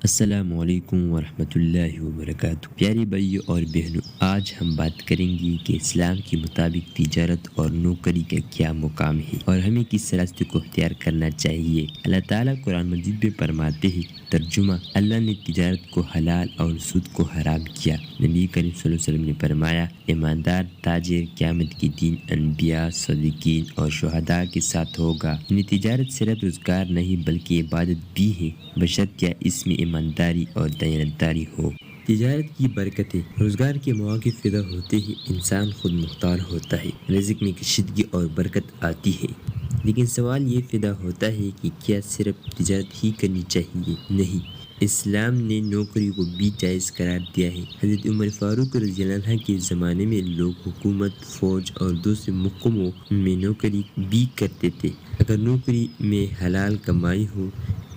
السلام علیکم ورحمۃ اللہ وبرکاتہ۔ پیاری بھائیوں اور بہنوں، آج ہم بات کریں گے کہ اسلام کے مطابق تجارت اور نوکری کا کیا مقام ہے اور ہمیں کس راستے کو اختیار کرنا چاہیے۔ اللہ تعالیٰ قرآن مجید میں فرماتے ہیں، ترجمہ: اللہ نے تجارت کو حلال اور سود کو حرام کیا۔ نبی کریم صلی اللہ علیہ وسلم نے فرمایا، ایماندار تاجر قیامت کے دن انبیاء، صدیقین اور شہداء کے ساتھ ہوگا۔ یعنی تجارت صرف روزگار نہیں بلکہ عبادت بھی ہے، بشرطیہ اس میں ایمانداری اور دیانتداری ہو۔ تجارت کی برکتیں: روزگار کے مواقع پیدا ہوتے ہی انسان خود مختار ہوتا ہے، رزق میں کشیدگی اور برکت آتی ہے۔ لیکن سوال یہ پیدا ہوتا ہے کہ کیا صرف تجارت ہی کرنی چاہیے؟ نہیں، اسلام نے نوکری کو بھی جائز قرار دیا ہے۔ حضرت عمر فاروق رضی اللہ عنہ کے زمانے میں لوگ حکومت، فوج اور دوسرے محکموں میں نوکری بھی کرتے تھے۔ اگر نوکری میں حلال کمائی ہو،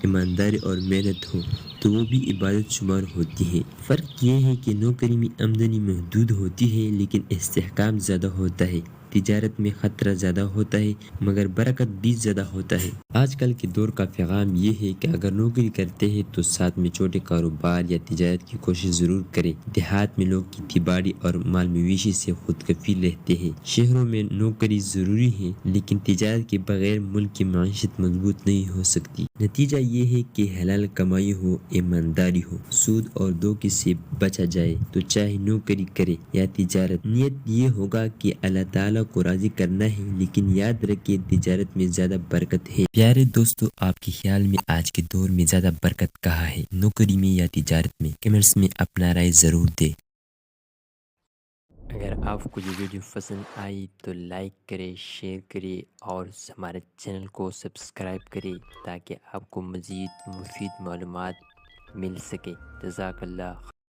ایمانداری اور محنت ہو تو وہ بھی عبادت شمار ہوتی ہے۔ فرق یہ ہے کہ نوکری میں آمدنی محدود ہوتی ہے لیکن استحکام زیادہ ہوتا ہے۔ تجارت میں خطرہ زیادہ ہوتا ہے مگر برکت بھی زیادہ ہوتا ہے۔ آج کل کے دور کا پیغام یہ ہے کہ اگر نوکری کرتے ہیں تو ساتھ میں چھوٹے کاروبار یا تجارت کی کوشش ضرور کریں۔ دیہات میں لوگ کھیتی باڑی اور مال مویشی سے خود کفیل رہتے ہیں۔ شہروں میں نوکری ضروری ہے لیکن تجارت کے بغیر ملک کی معیشت مضبوط نہیں ہو سکتی۔ نتیجہ یہ ہے کہ حلال کمائی ہو، ایمانداری ہو، سود اور دھوکے سے بچا جائے تو چاہے نوکری کرے یا تجارت، نیت یہ ہوگا کہ اللہ تعالیٰ کو راضی کرنا ہے۔ لیکن یاد رکھیں، تجارت میں زیادہ برکت ہے۔ پیارے دوستو، آپ کے خیال میں آج کے دور میں زیادہ برکت کہاں ہے، نوکری میں یا تجارت میں؟ کمنٹس میں اپنا رائے ضرور دیں۔ اگر آپ کو یہ ویڈیو پسند آئی تو لائک کرے، شیئر کرے اور ہمارے چینل کو سبسکرائب کرے تاکہ آپ کو مزید مفید معلومات مل سکے۔ جزاک اللہ۔